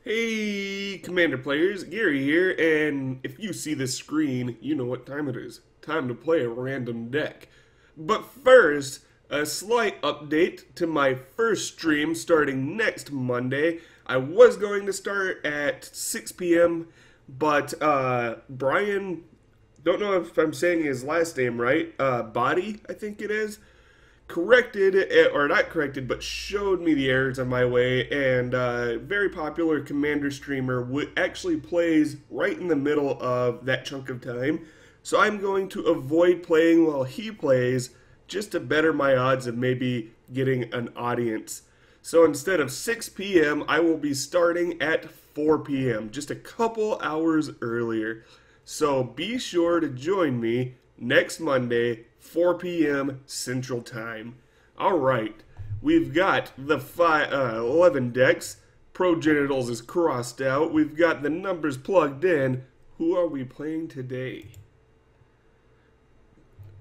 Hey, Commander players, Gary here, and if you see this screen, you know what time it is. Time to play a random deck. But first, a slight update to my first stream starting next Monday. I was going to start at 6 p.m., but Brian, don't know if I'm saying his last name right, Body, I think it is, corrected, or not corrected, but showed me the errors on my way, and very popular commander streamer actually plays right in the middle of that chunk of time. So I'm going to avoid playing while he plays just to better my odds of maybe getting an audience. So instead of 6 p.m., I will be starting at 4 p.m., just a couple hours earlier. So be sure to join me next Monday, 4 p.m. Central Time. Alright, we've got the 11 decks. Progenitals is crossed out. We've got the numbers plugged in. Who are we playing today?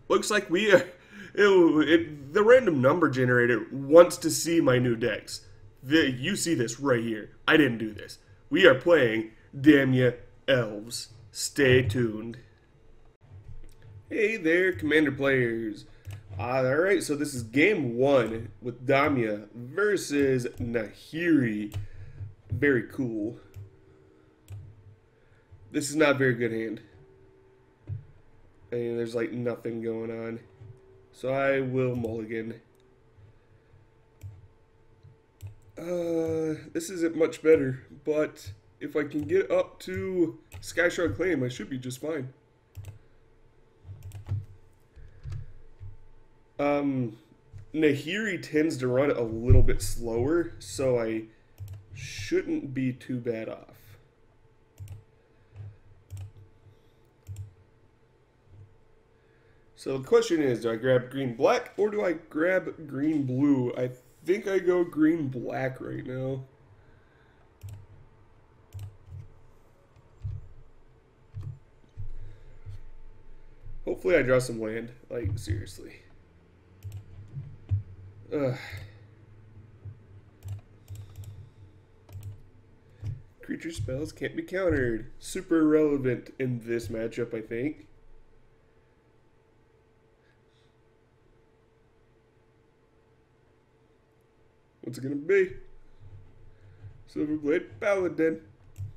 Looks like we are... the random number generator wants to see my new decks. You see this right here. I didn't do this. We are playing Damia Elves. Stay tuned. Hey there, Commander players. Alright, so this is game 1 with Damia versus Nahiri. Very cool. This is not a very good hand. And there's like nothing going on. So I will mulligan. This isn't much better, but if I can get up to Skyshard Claim, I should be just fine. Nahiri tends to run a little bit slower, so I shouldn't be too bad off. So the question is, do I grab green-black or do I grab green-blue? I think I go green-black right now. Hopefully I draw some land, like seriously. Ugh. Creature spells can't be countered. Super irrelevant in this matchup, I think. What's it gonna be? Silverblade Paladin.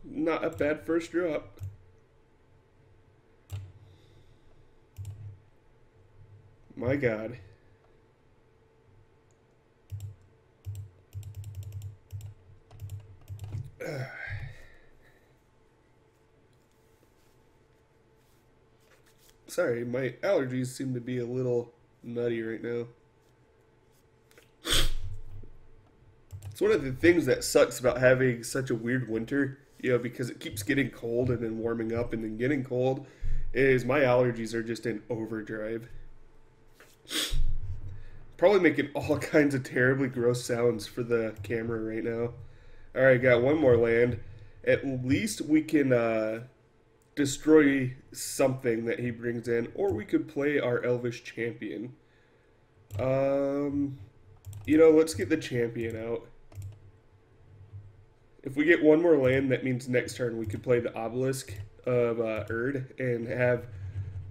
Not a bad first drop. My god. Sorry, my allergies seem to be a little nutty right now. It's one of the things that sucks about having such a weird winter, you know, because it keeps getting cold and then warming up and then getting cold, is my allergies are just in overdrive. Probably making all kinds of terribly gross sounds for the camera right now. Alright, got one more land. At least we can destroy something that he brings in, or we could play our Elvish champion. You know, let's get the champion out. If we get one more land, that means next turn we could play the obelisk of Erd and have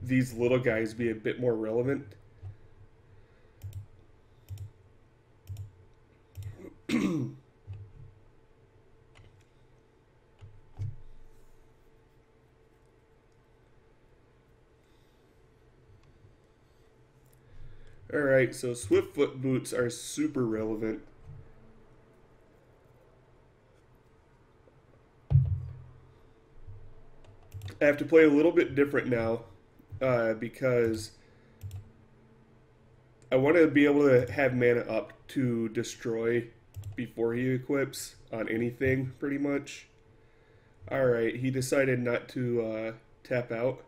these little guys be a bit more relevant. Alright, so Swiftfoot boots are super relevant. I have to play a little bit different now because I want to be able to have mana up to destroy before he equips on anything, pretty much. Alright, he decided not to tap out.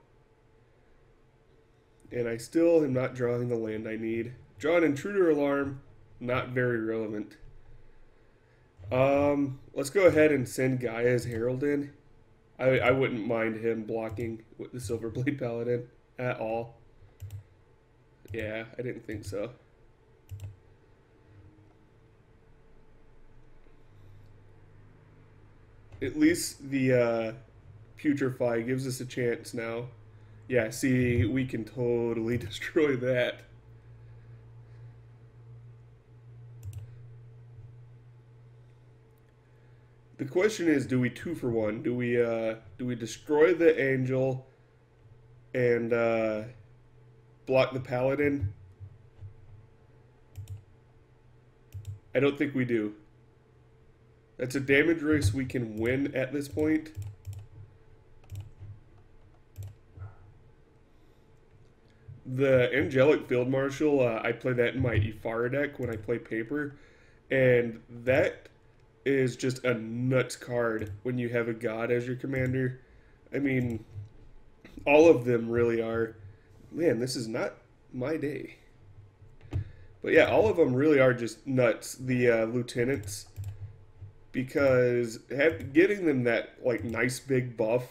And I still am not drawing the land I need. Draw an intruder alarm, not very relevant. Let's go ahead and send Gaia's Herald in. I wouldn't mind him blocking with the Silverblade Paladin at all. Yeah, I didn't think so. At least the putrefy gives us a chance now. Yeah, see, we can totally destroy that. The question is, do we 2-for-1? Do we destroy the angel and block the paladin? I don't think we do. That's a damage race we can win at this point. The Angelic Field Marshal, I play that in my Ifara deck when I play paper, and that is just a nuts card when you have a god as your commander. I mean, all of them really are. Man, this is not my day. But yeah, all of them really are just nuts. The lieutenants, because getting them that like nice big buff,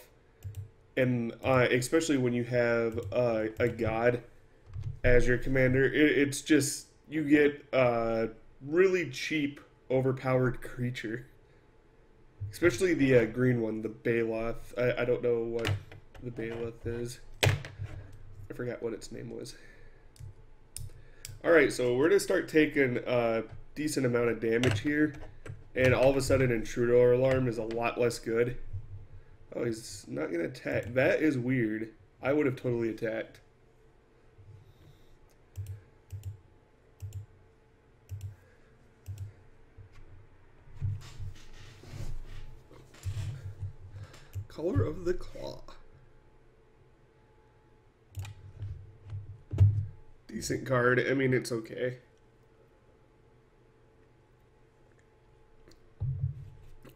and especially when you have a god as your commander, it's just you get a really cheap, overpowered creature. Especially the green one, the Baloth. I don't know what the Baloth is. I forgot what its name was. Alright, so we're going to start taking a decent amount of damage here. And all of a sudden, Intruder Alarm is a lot less good. Oh, he's not going to attack. That is weird. I would have totally attacked. Color of the Claw. Decent card. I mean, it's okay.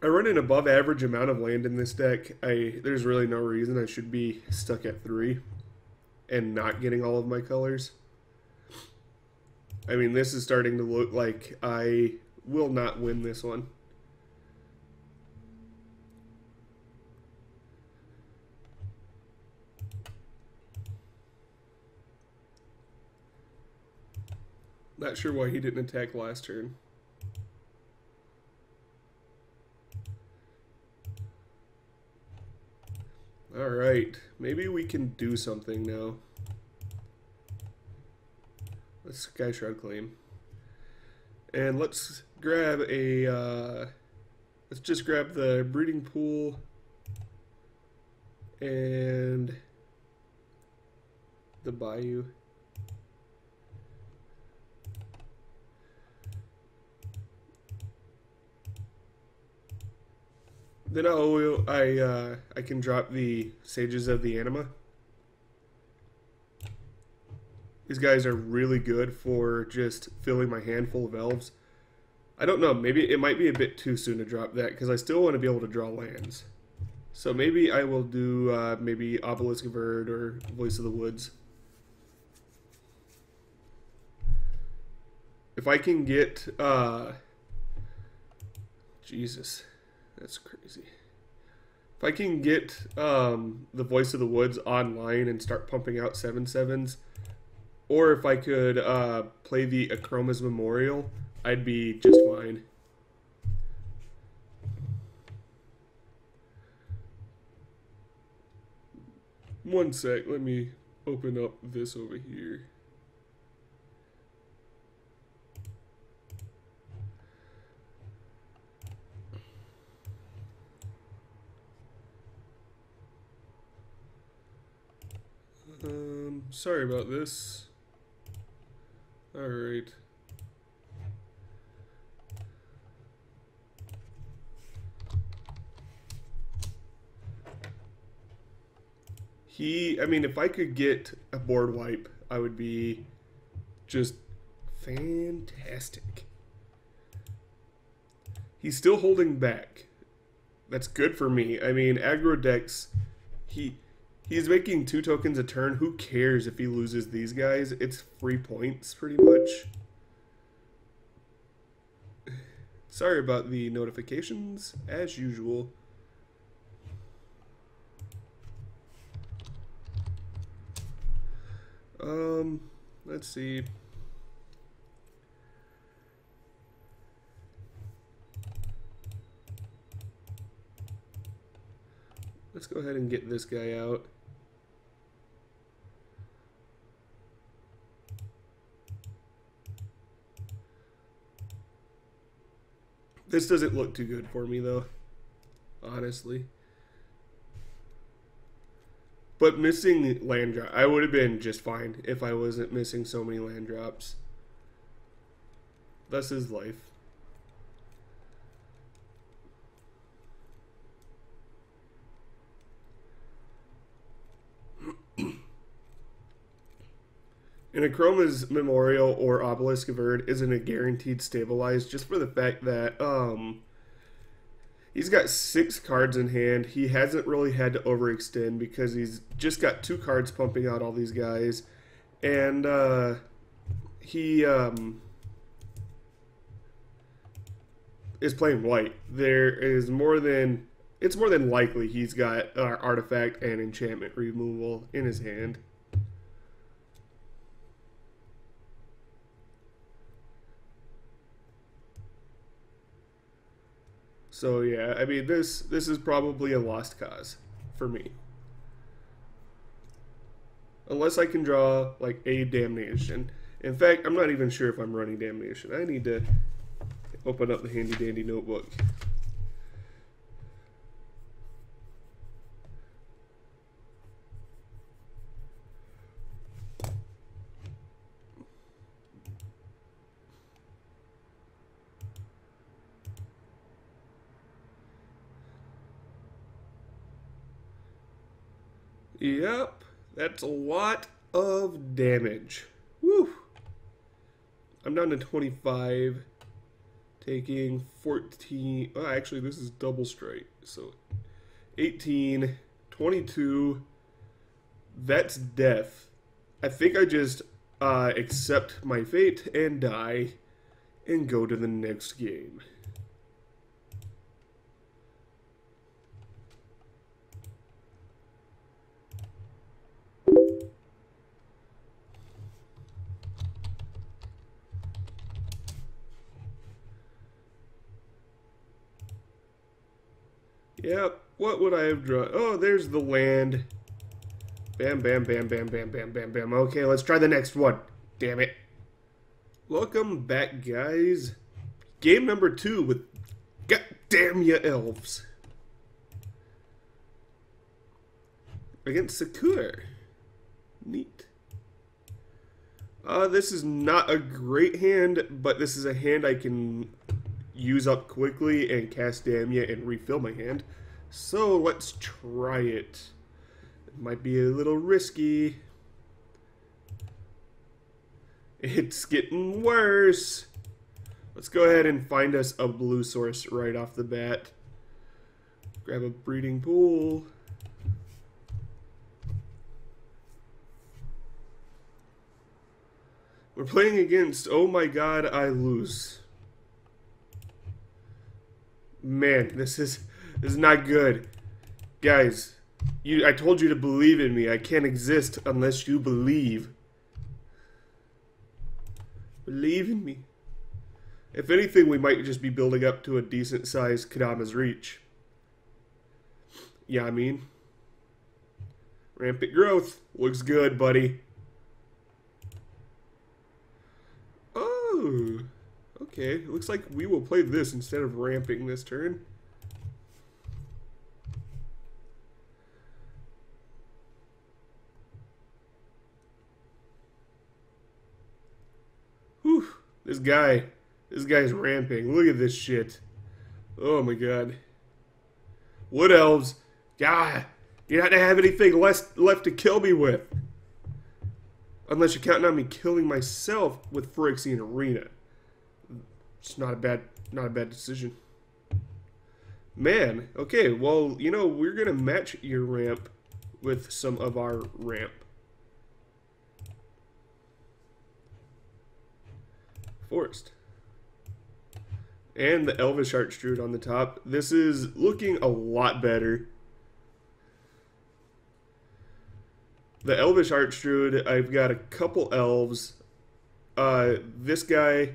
I run an above average amount of land in this deck. There's really no reason I should be stuck at 3 and not getting all of my colors. I mean, this is starting to look like I will not win this one. Not sure why he didn't attack last turn. Alright, maybe we can do something now. Let's Sky Shroud claim. And let's grab a, let's just grab the breeding pool and the bayou. Then I can drop the Sages of the Anima. These guys are really good for just filling my hand full of elves. I don't know, maybe it might be a bit too soon to drop that because I still want to be able to draw lands. So maybe I will do maybe Obelisk Verd or Voice of the Woods. If I can get Jesus. That's crazy. If I can get the Voice of the Woods online and start pumping out 7/7s, or if I could play the Akroma's Memorial, I'd be just fine. One sec, let me open up this over here. Sorry about this. Alright. I mean, if I could get a board wipe, I would be just fantastic. He's still holding back. That's good for me. I mean, aggro decks, he's making 2 tokens a turn. Who cares if he loses these guys? It's free points, pretty much. Sorry about the notifications, as usual. Let's see. Let's go ahead and get this guy out. This doesn't look too good for me, though, honestly. But missing land drop, I would have been just fine if I wasn't missing so many land drops. Thus is life. And Akroma's Memorial or Obelisk of Erd isn't a guaranteed stabilize just for the fact that he's got 6 cards in hand. He hasn't really had to overextend because he's just got 2 cards pumping out all these guys. And he is playing white. It's more than likely he's got artifact and enchantment removal in his hand. So yeah, I mean this is probably a lost cause for me. Unless I can draw like a damnation. In fact, I'm not even sure if I'm running damnation. I need to open up the handy dandy notebook. Yep, that's a lot of damage. Woo! I'm down to 25, taking 14. Oh, actually, this is double strike. So 18, 22. That's death. I think I just accept my fate and die and go to the next game. Yep, what would I have drawn? Oh, there's the land. Bam, bam, bam, bam, bam, bam, bam, bam. Okay, let's try the next one. Damn it. Welcome back, guys. Game number 2 with Damia Elves. Against Sek'Kuar. Neat. This is not a great hand, but this is a hand I can use up quickly and cast Damia and refill my hand. So let's try it. It might be a little risky. It's getting worse. Let's go ahead and find us a blue source right off the bat. Grab a breeding pool. We're playing against, oh my god, I lose. Man, this is not good. Guys, I told you to believe in me. I can't exist unless you believe. Believe in me. If anything, we might just be building up to a decent sized Kadama's Reach. Yeah, I mean. Rampant growth. Looks good, buddy. Oh. Okay, it looks like we will play this instead of ramping this turn. Whew, this guy's ramping. Look at this shit. Oh my god. Wood Elves. God, you're not gonna have anything left to kill me with. Unless you're counting on me killing myself with Phyrexian Arena. It's not a bad decision. Man, okay, well, you know, we're gonna match your ramp with some of our ramp. Forest. And the Elvish Archdruid on the top. This is looking a lot better. The Elvish Archdruid, I've got a couple elves. This guy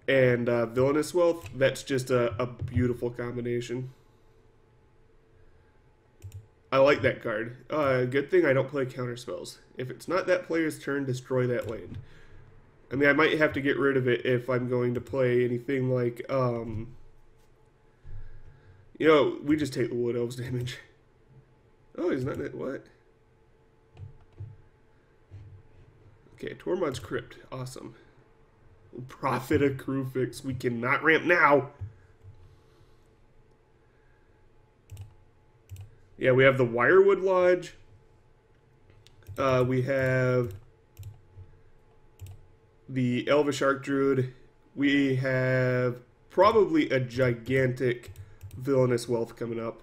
and Villainous Wealth, that's just a beautiful combination. I like that card. Good thing I don't play counter spells. If it's not that player's turn, destroy that land. I mean, I might have to get rid of it if I'm going to play anything like, you know, we just take the Wood Elves damage. Oh, he's not that, what? Okay, Tormod's Crypt, awesome. Prophet of Crufix, we cannot ramp now! Yeah, we have the Wirewood Lodge. We have the Elvish Archdruid. We have probably a gigantic Villainous Wealth coming up.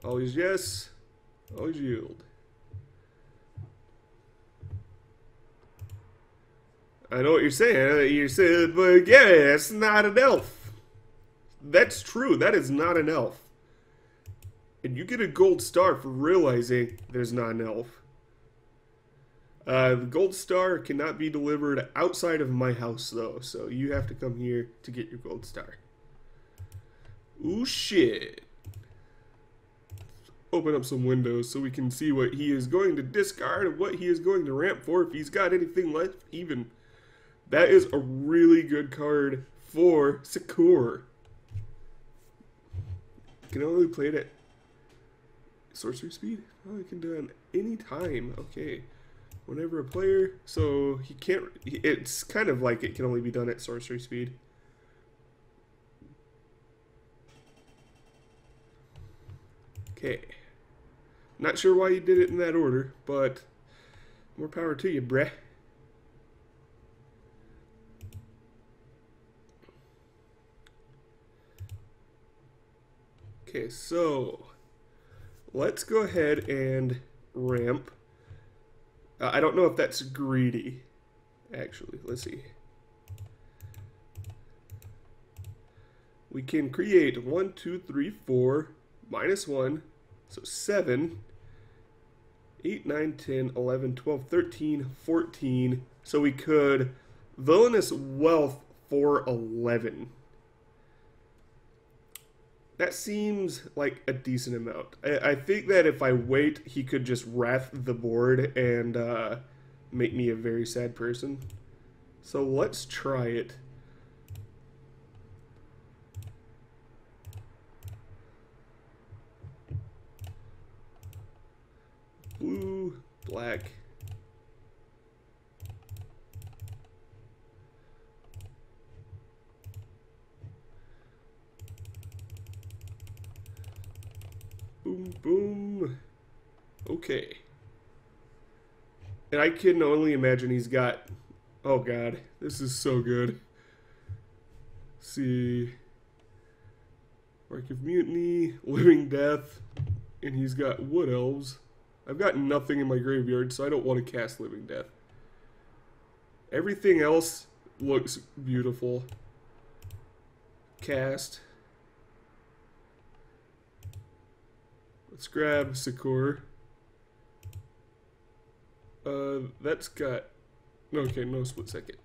Always yes, always yield. I know what you're saying. You're saying, but yeah, it's not an elf. That's true. That is not an elf. And you get a gold star for realizing there's not an elf. The gold star cannot be delivered outside of my house, though. So you have to come here to get your gold star. Ooh, shit. Let's open up some windows so we can see what he is going to discard and what he is going to ramp for if he's got anything left even. That is a really good card for Sek'Kuar. Can only play it at sorcery speed? Oh, you can do it at any time. Okay. Whenever a player, so he can't, it's kind of like it can only be done at sorcery speed. Okay. Not sure why you did it in that order, but more power to you, breh. Okay, so let's go ahead and ramp. I don't know if that's greedy, actually. Let's see. We can create 1, 2, 3, 4, -1, so 7, 8, 9, 10, 11, 12, 13, 14. So we could Villainous Wealth for 11. That seems like a decent amount. I think that if I wait, he could just wrath the board and make me a very sad person. So let's try it. Blue, black. Boom, boom. Okay. And I can only imagine he's got... Oh, God. This is so good. Let's see. Mark of Mutiny, Living Death, and he's got Wood Elves. I've got nothing in my graveyard, so I don't want to cast Living Death. Everything else looks beautiful. Cast. Let's grab Sek'Kuar. That's got... Okay, no split second.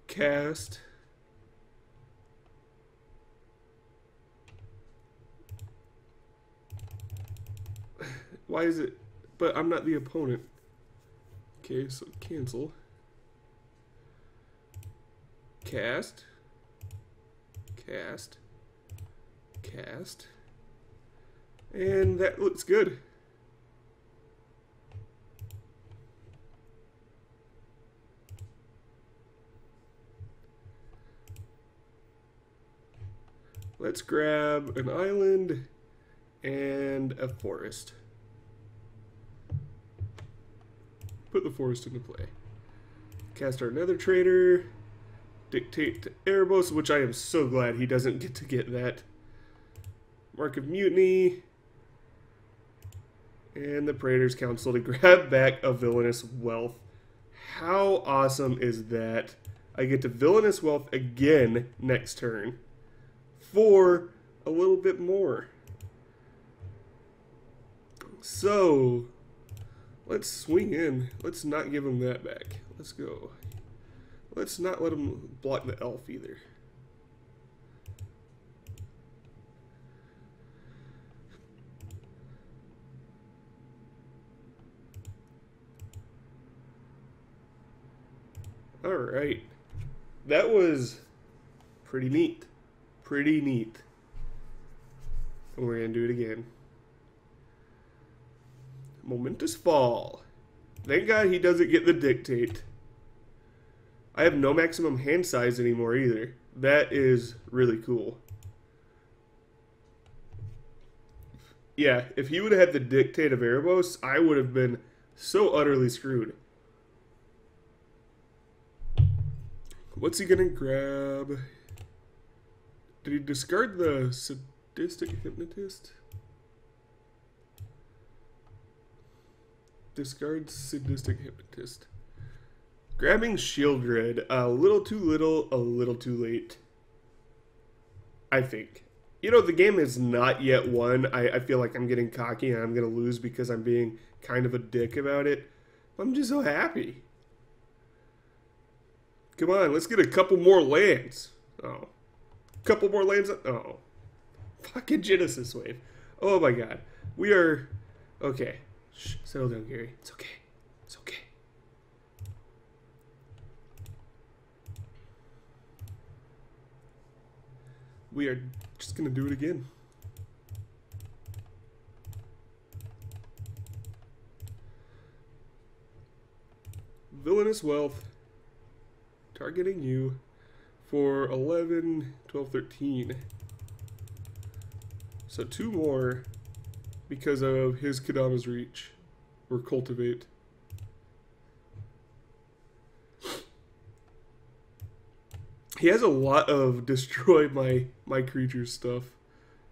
Cast. Why is it... But I'm not the opponent. Okay, so cancel. Cast. Cast. Cast. And that looks good. Let's grab an island and a forest. Put the forest into play. Cast our Nether Trader. Dictate to Erebos, which I am so glad he doesn't get to get that. Mark of Mutiny. And the Praetor's Council to grab back a Villainous Wealth. How awesome is that? I get to Villainous Wealth again next turn for a little bit more. So, Let's swing in. Let's not give him that back. Let's go. Let's not let him block the elf either. Alright. That was pretty neat. Pretty neat. And we're going to do it again. Momentous fall. Thank God he doesn't get the dictate. I have no maximum hand size anymore either. That is really cool. Yeah, if he would have had the dictate of Erebos, I would have been so utterly screwed. What's he gonna grab? Did he discard the sadistic hypnotist? Discard sadistic hypnotist. Grabbing Shieldred, a little too little, a little too late. I think. You know, the game is not yet won. I feel like I'm getting cocky and I'm going to lose because I'm being kind of a dick about it. I'm just so happy. Come on, let's get a couple more lands. Oh. Couple more lands. Oh. Fucking Genesis Wave. Oh my god. We are... Okay. Shh, settle down, Gary. It's okay. It's okay. We are just going to do it again. Villainous Wealth. Targeting you for 11, 12, 13. So 2 more because of his Kadama's Reach. Or Cultivate. He has a lot of destroy my creatures stuff.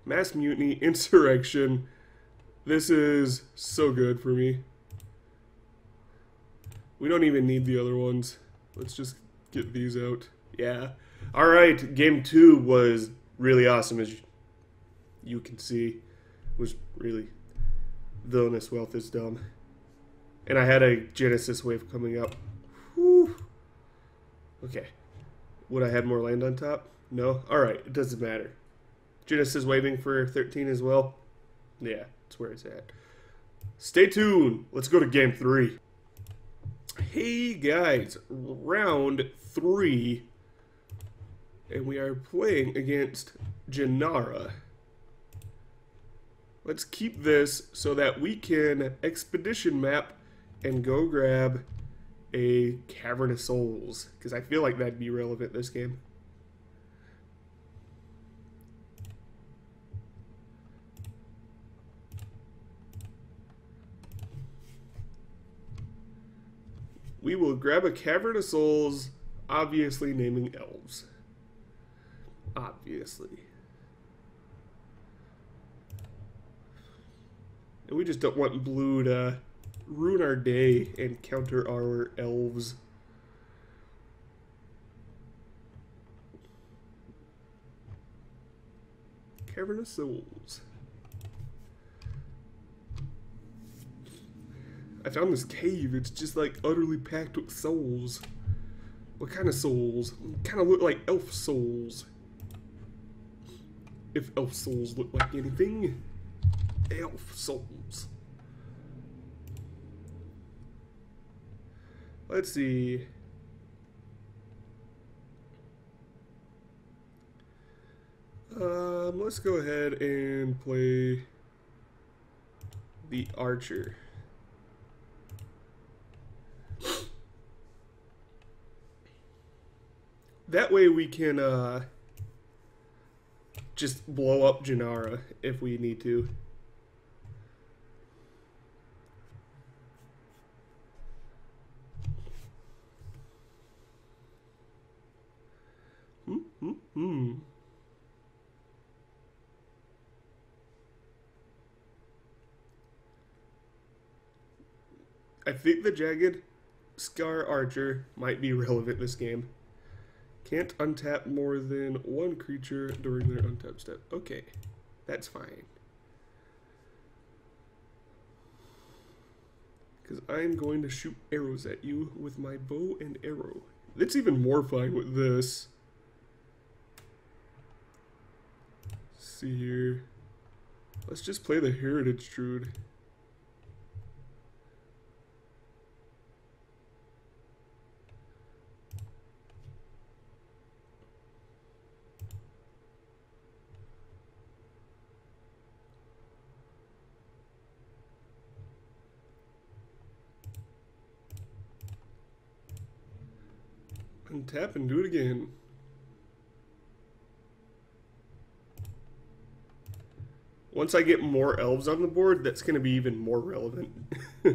Mass Mutiny, Insurrection. This is so good for me. We don't even need the other ones. Let's just get these out. Yeah. Alright, game 2 was really awesome, as you can see. It was really... Villainous Wealth is dumb. And I had a Genesis Wave coming up. Whew. Okay. Would I have more land on top? No? Alright, it doesn't matter. Genesis waving for 13 as well. Yeah, that's where it's at. Stay tuned. Let's go to game 3. Hey guys, round 3. And we are playing against Jenara. Let's keep this so that we can expedition map and go grab a Cavern of Souls, because I feel like that'd be relevant this game. We will grab a Cavern of Souls, obviously naming Elves. Obviously. And we just don't want blue to ruin our day and counter our elves. Cavern of Souls. I found this cave. It's just like utterly packed with souls. What kind of souls? Kind of look like elf souls. If elf souls look like anything. Elf souls. Let's see. Let's go ahead and play the Archer. That way we can just blow up Jenara if we need to. I think the Jagged Scar Archer might be relevant this game. Can't untap more than 1 creature during their untap step. Okay, that's fine. Because I'm going to shoot arrows at you with my bow and arrow. It's even more fine with this. Let's see here. Let's just play the Heritage Druid. Untap and do it again. Once I get more elves on the board, that's going to be even more relevant. I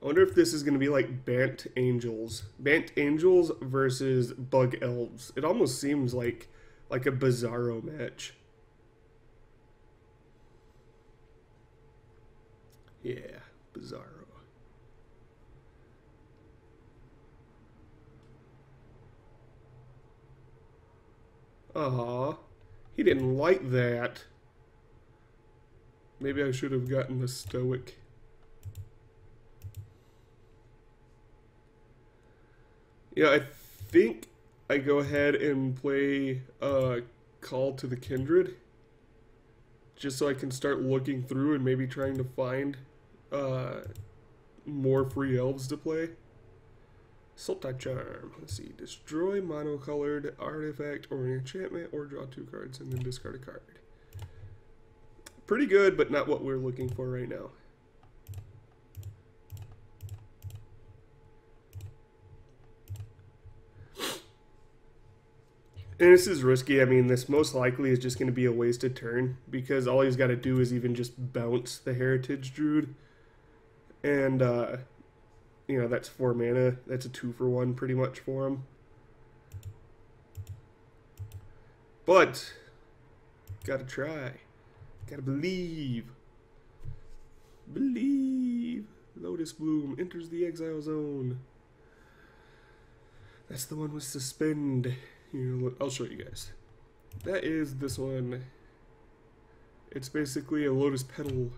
wonder if this is going to be like Bant Angels. Bant Angels versus Bug Elves. It almost seems like a Bizarro match. Yeah, Bizarro. Aw, he didn't like that. Maybe I should have gotten the Stoic. Yeah, I think I go ahead and play Call to the Kindred. Just so I can start looking through and maybe trying to find more free elves to play. Sultai Charm. Let's see. Destroy monocolored artifact or an enchantment, or draw 2 cards and then discard a card. Pretty good, but not what we're looking for right now. And this is risky. I mean, this most likely is just going to be a wasted turn, because all he's got to do is even just bounce the Heritage Druid. And, you know, that's 4 mana. That's a 2-for-1 pretty much for him. But, gotta try. Gotta believe. Believe. Lotus Bloom enters the exile zone. That's the one with suspend. Here, I'll show you guys. That is this one. It's basically a Lotus Petal.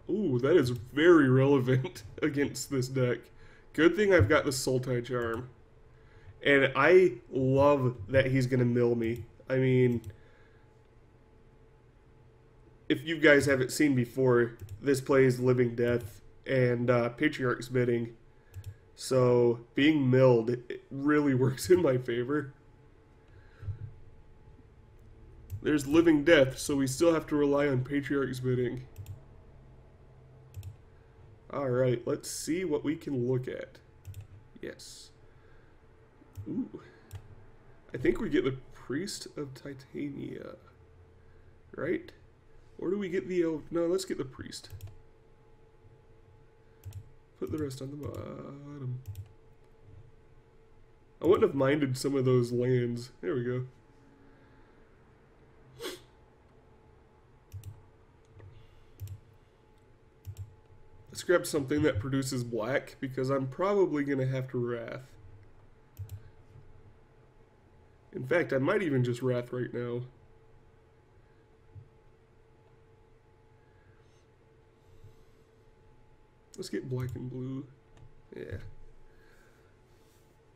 Ooh, that is very relevant against this deck. Good thing I've got the Sultai Charm. And I love that he's going to mill me. I mean, if you guys haven't seen before, this plays Living Death and Patriarch's Bidding. So, being milled, it really works in my favor. There's Living Death, so we still have to rely on Patriarch's Bidding. Alright, let's see what we can look at. Yes. Ooh. I think we get the Priest of Titania. Right? Or do we get the Elf? No, let's get the Priest. Put the rest on the bottom. I wouldn't have minded some of those lands. There we go. Let's grab something that produces black, because I'm probably going to have to Wrath. In fact, I might even just Wrath right now. Let's get black and blue. Yeah.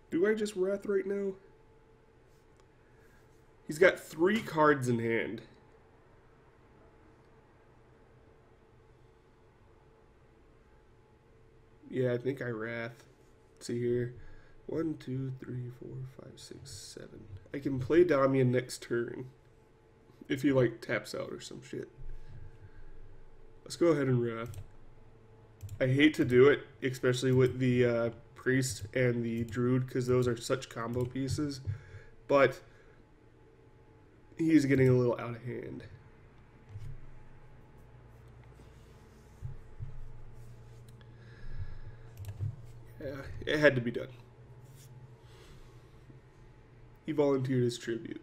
Do I just Wrath right now? He's got 3 cards in hand. Yeah, I think I Wrath. Let's see here. 1, 2, 3, 4, 5, 6, 7. I can play Damia next turn. If he, like, taps out or some shit. Let's go ahead and Wrath. I hate to do it, especially with the Priest and the Druid, because those are such combo pieces. But he's getting a little out of hand. Yeah, it had to be done. He volunteered his tribute.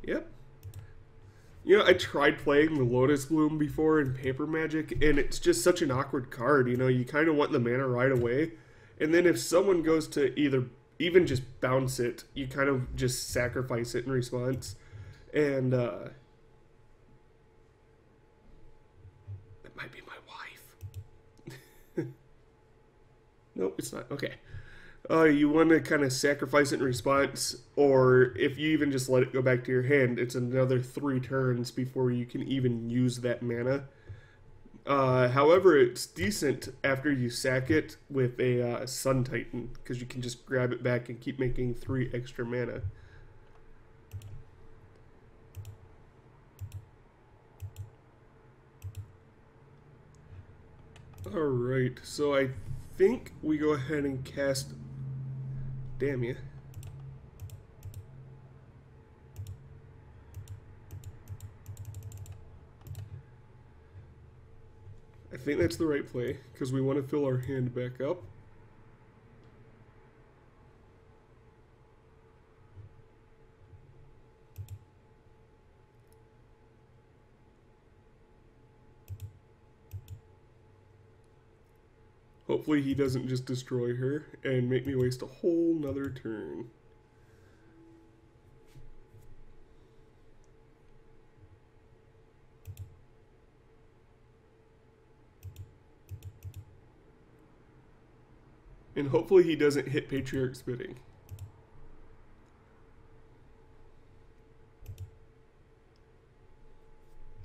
Yep. You know, I tried playing the Lotus Bloom before in Paper Magic, and it's just such an awkward card. You know, you kind of want the mana right away. And then if someone goes to either even just bounce it, you kind of just sacrifice it in response. And that might be my wife. Nope, it's not. Okay. You want to kind of sacrifice it in response, or if you even just let it go back to your hand, it's another 3 turns before you can even use that mana. However, it's decent after you sack it with a Sun Titan, because you can just grab it back and keep making 3 extra mana. Alright, so I think we go ahead and cast Damia. I think that's the right play, because we want to fill our hand back up. Hopefully he doesn't just destroy her and make me waste a whole nother turn. And hopefully he doesn't hit Patriarch's bidding.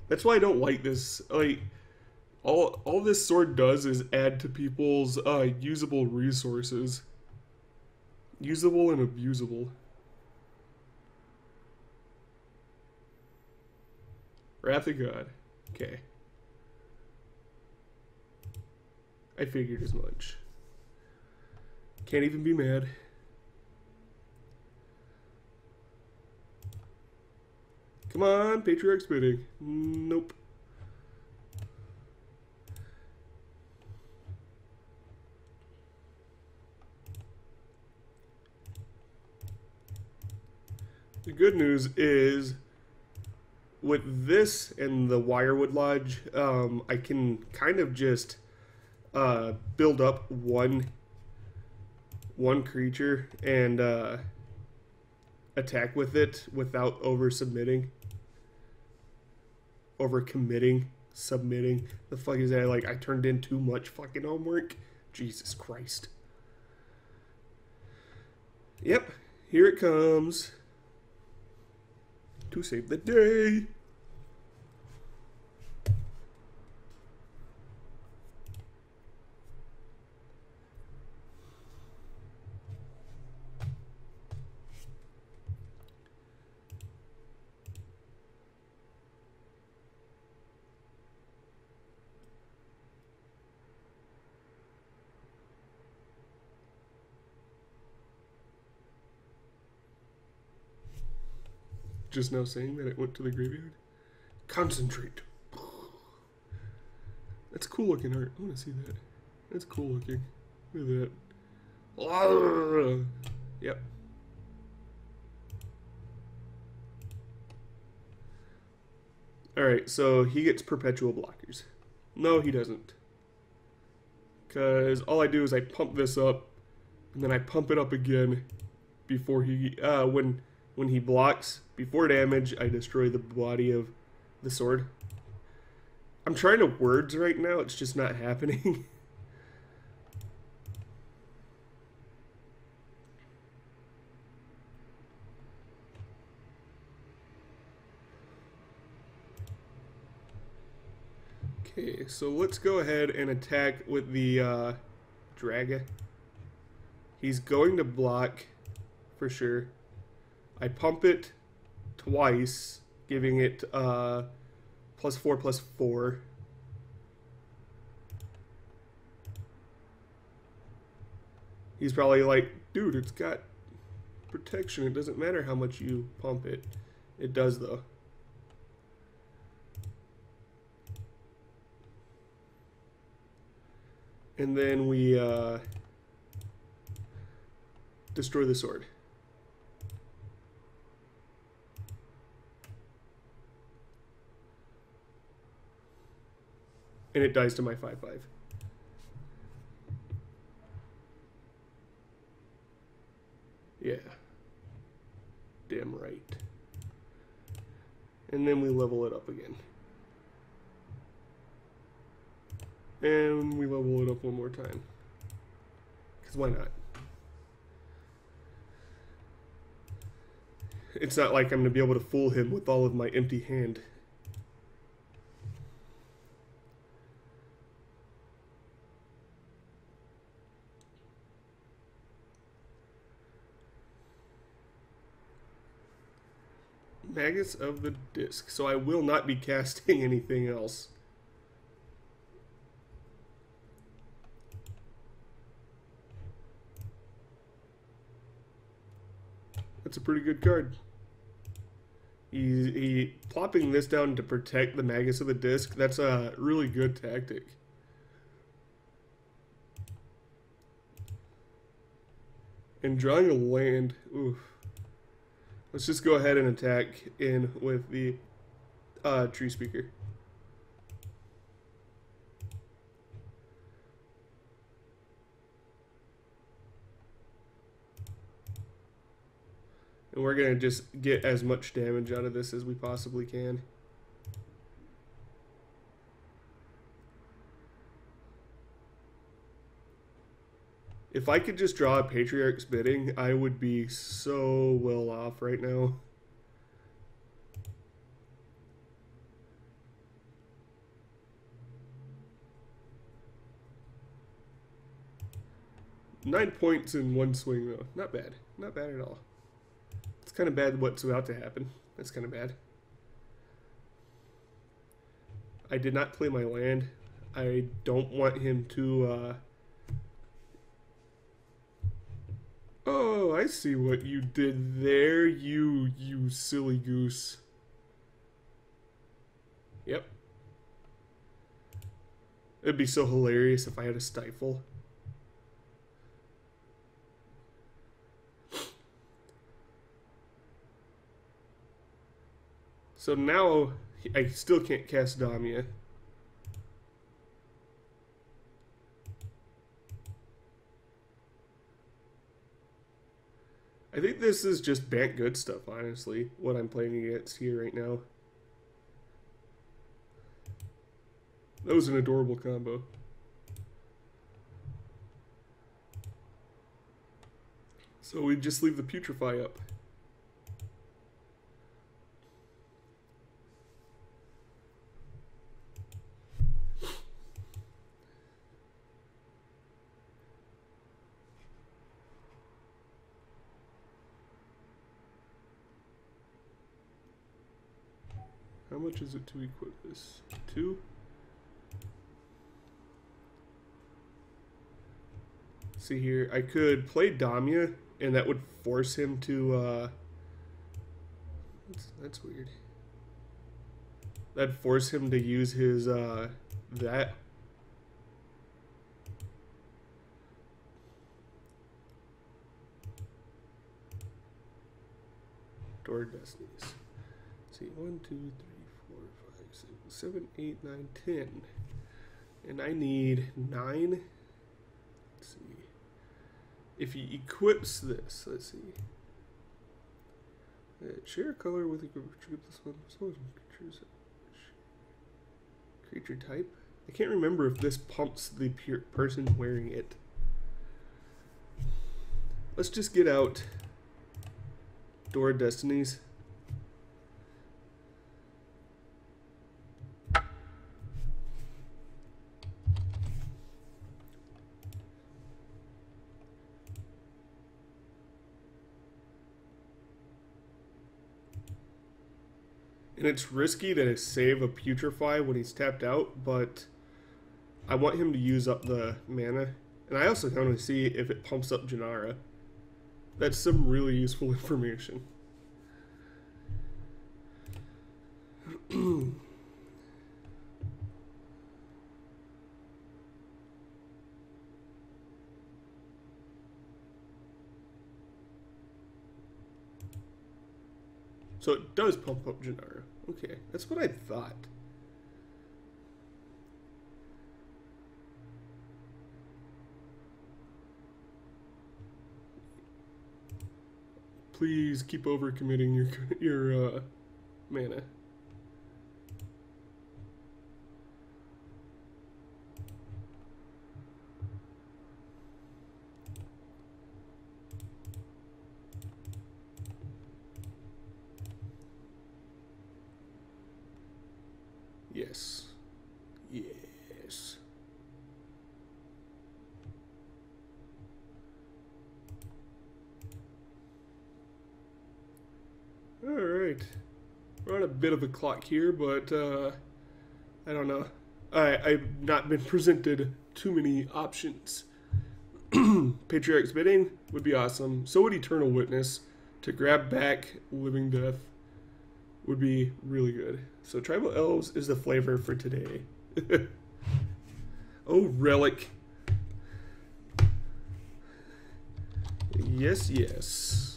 That's why I don't like this. Like, all this sword does is add to people's usable resources. Usable and abusable. Wrath of God. Okay. I figured as much. Can't even be mad. Come on, Patriarch's bidding. Nope. The good news is, with this and the Wirewood Lodge, I can kind of just build up one creature and attack with it without over-committing. Submitting. The fuck is that? Like, I turned in too much fucking homework? Jesus Christ. Yep, here it comes. To save the day. Just now saying that it went to the graveyard. Concentrate. That's cool looking art. I want to see that. That's cool looking. Look at that. Yep. Alright, so he gets perpetual blockers. No, he doesn't. Because all I do is I pump this up, and then I pump it up again before he, when he blocks, before damage, I destroy the body of the sword. I'm trying to words right now, it's just not happening. Okay, so let's go ahead and attack with the dragon. He's going to block for sure. I pump it twice, giving it +4/+4. He's probably like, dude, it's got protection. It doesn't matter how much you pump it. It does though. And then we destroy the sword. And it dies to my 5/5. Yeah. Damn right. And then we level it up again. And we level it up one more time. Because why not? It's not like I'm going to be able to fool him with all of my empty hand. Magus of the Disc. So I will not be casting anything else. That's a pretty good card. He plopping this down to protect the Magus of the Disc. That's a really good tactic. And drawing a land. Oof. Let's just go ahead and attack in with the Tree Speaker. And we're going to just get as much damage out of this as we possibly can. If I could just draw a Patriarch's Bidding, I would be so well off right now. Nine points in one swing, though. Not bad. Not bad at all. It's kind of bad what's about to happen. That's kind of bad. I did not play my land. I don't want him to... Oh, I see what you did there, you silly goose. Yep. It'd be so hilarious if I had a stifle. So now, I still can't cast Damia. I think this is just bant good stuff, honestly, what I'm playing against here right now. That was an adorable combo. So we just leave the Putrefy up. How much is it to equip this? 2? See here, I could play Damia, and that would force him to, that's weird. That'd force him to use his, that. Door Destinies. Let's see, 1, 2, 3, 4, 5, 6, 7, 8, 9, 10. And I need 9. Let's see. If he equips this, let's see. Share a color with a creature type. I can't remember if this pumps the person wearing it. Let's just get out Door of Destinies. And it's risky to save a Putrefy when he's tapped out, but I want him to use up the mana. And I also want to see if it pumps up Jenara. That's some really useful information. So it does pump up Jenara. Okay, that's what I thought. Please keep overcommitting your mana. Alright. We're on a bit of a clock here, but I don't know. I've not been presented too many options. Patriarch's Bidding would be awesome. So would Eternal Witness. To grab back Living Death would be really good. So Tribal Elves is the flavor for today. Oh, Relic. Yes, yes.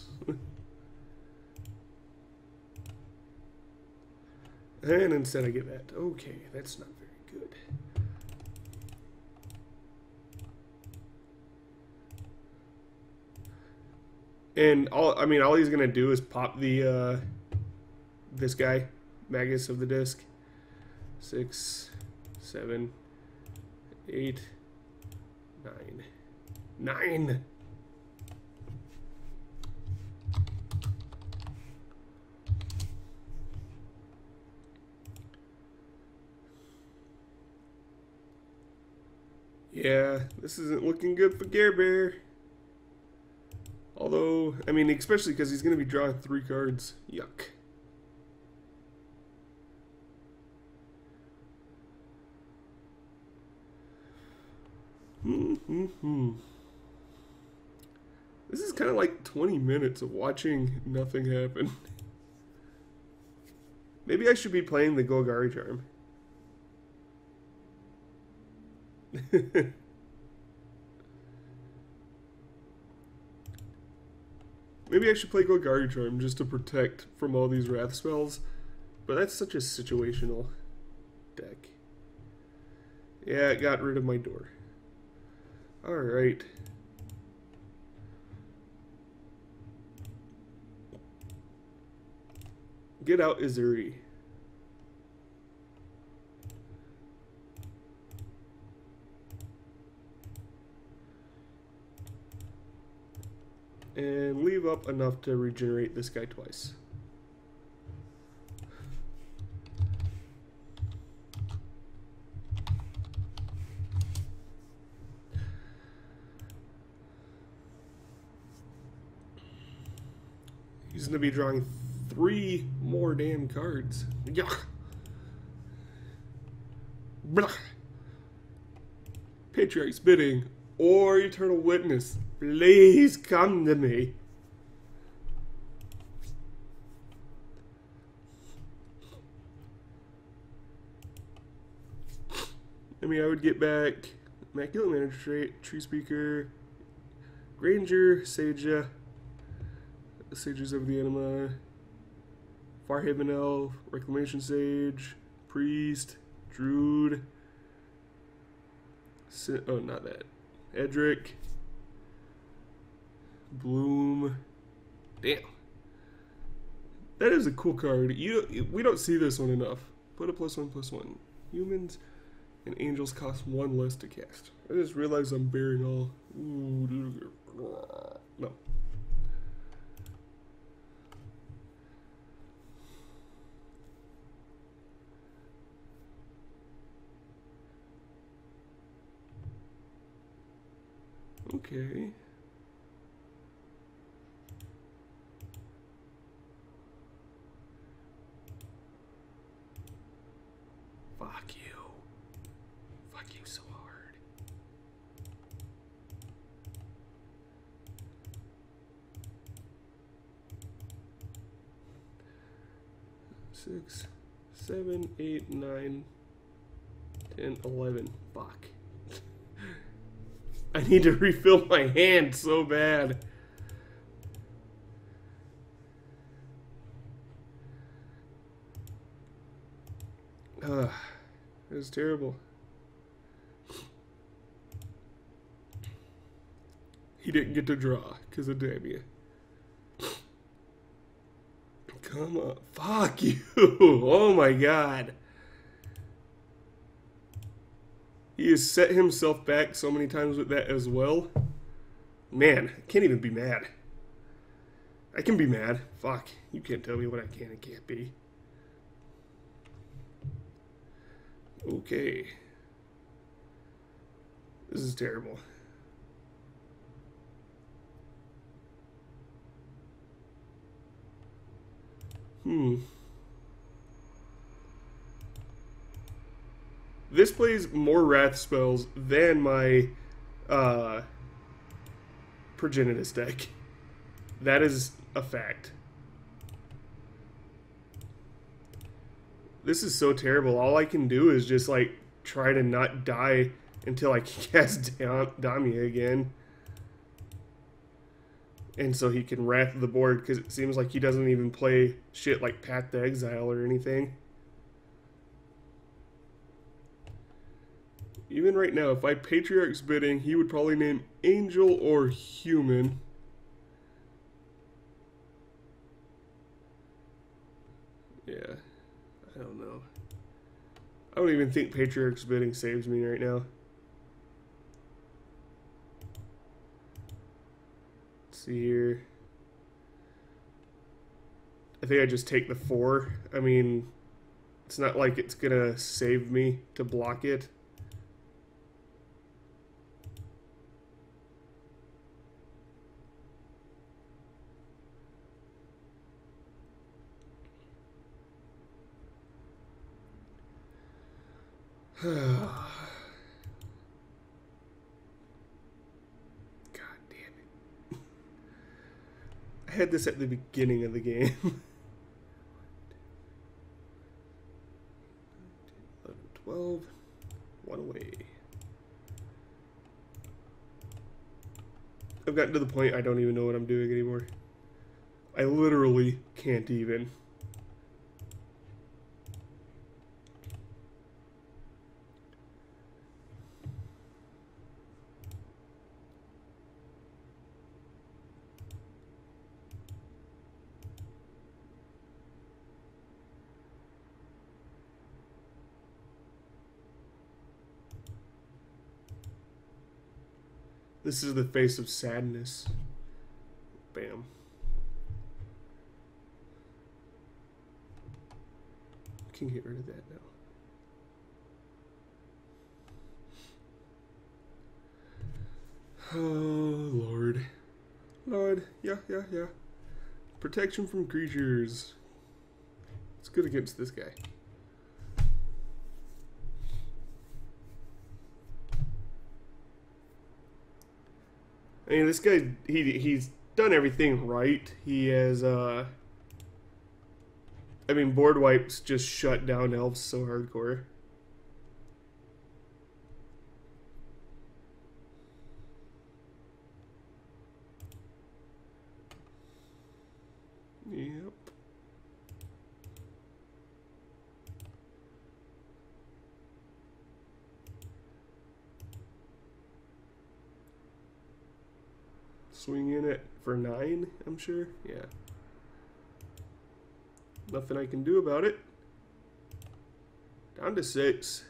And instead I get that. Okay, that's not very good. And all he's gonna do is pop the this guy, Magus of the Disc. 6, 7, 8, 9. 9! Yeah, this isn't looking good for Gare Bear. Although, I mean, especially because he's going to be drawing 3 cards. Yuck. This is kind of like 20 minutes of watching nothing happen. Maybe I should be playing the Golgari Charm. Maybe I should play Golgari Charm just to protect from all these Wrath spells. But that's such a situational deck. Yeah, it got rid of my door. Alright. Get out Izuri. And leave up enough to regenerate this guy twice. He's going to be drawing 3 more damn cards. Yuck. Blah. Patriarch's Bidding or Eternal Witness. Please come to me. I mean, I would get back Immaculate Magistrate, Tree Speaker, Granger, Saja, Sages of the Anima, Farhaven Elf, Reclamation Sage, Priest, Druid, oh, not that, Edric, Bloom. Damn. That is a cool card. We don't see this one enough. Put a +1/+1. Humans and angels cost 1 less to cast. I just realized I'm bearing all. No. Okay. Fuck you. Fuck you so hard. Six, 7, 8, 9, 10, 11. Fuck. I need to refill my hand so bad. It was terrible. He didn't get to draw because of Damia. Come on. Fuck you. Oh my god. He has set himself back so many times with that as well. Man, I can't even be mad. I can be mad. Fuck. You can't tell me what I can and can't be. Okay. This is terrible. This plays more wrath spells than my Progenitus deck. That is a fact. This is so terrible. All I can do is just like try to not die until I can cast Damia again. And so he can wrath the board, because it seems like he doesn't even play shit like Path to Exile or anything. Even right now, if I Patriarch's Bidding, he would probably name Angel or Human. Yeah, I don't know. I don't even think Patriarch's Bidding saves me right now. Let's see here. I think I just take the 4. I mean, it's not like it's gonna save me to block it. God damn it. I had this at the beginning of the game. 11, 12, 1 away. I've gotten to the point I don't even know what I'm doing anymore. I literally can't even. This is the face of sadness. Bam. Can get rid of that now. Oh, Lord. Lord, yeah. Protection from creatures. It's good against this guy. I mean, this guy, he's done everything right. He has, I mean, board wipes just shut down Elves so hardcore. Yep. Swing in it for 9, I'm sure. Yeah. Nothing I can do about it. Down to 6.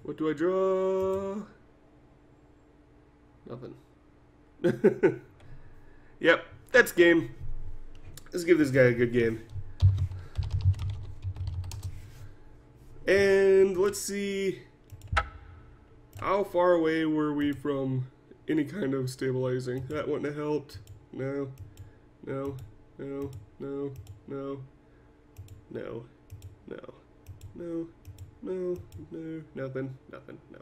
What do I draw? Nothing. Yep, that's game. Let's give this guy a good game. And let's see. How far away were we from any kind of stabilizing? That wouldn't have helped. No. No. No. No. No. No. No. No. No. No. Nothing. Nothing. No.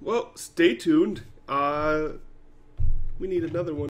Well, stay tuned. We need another one.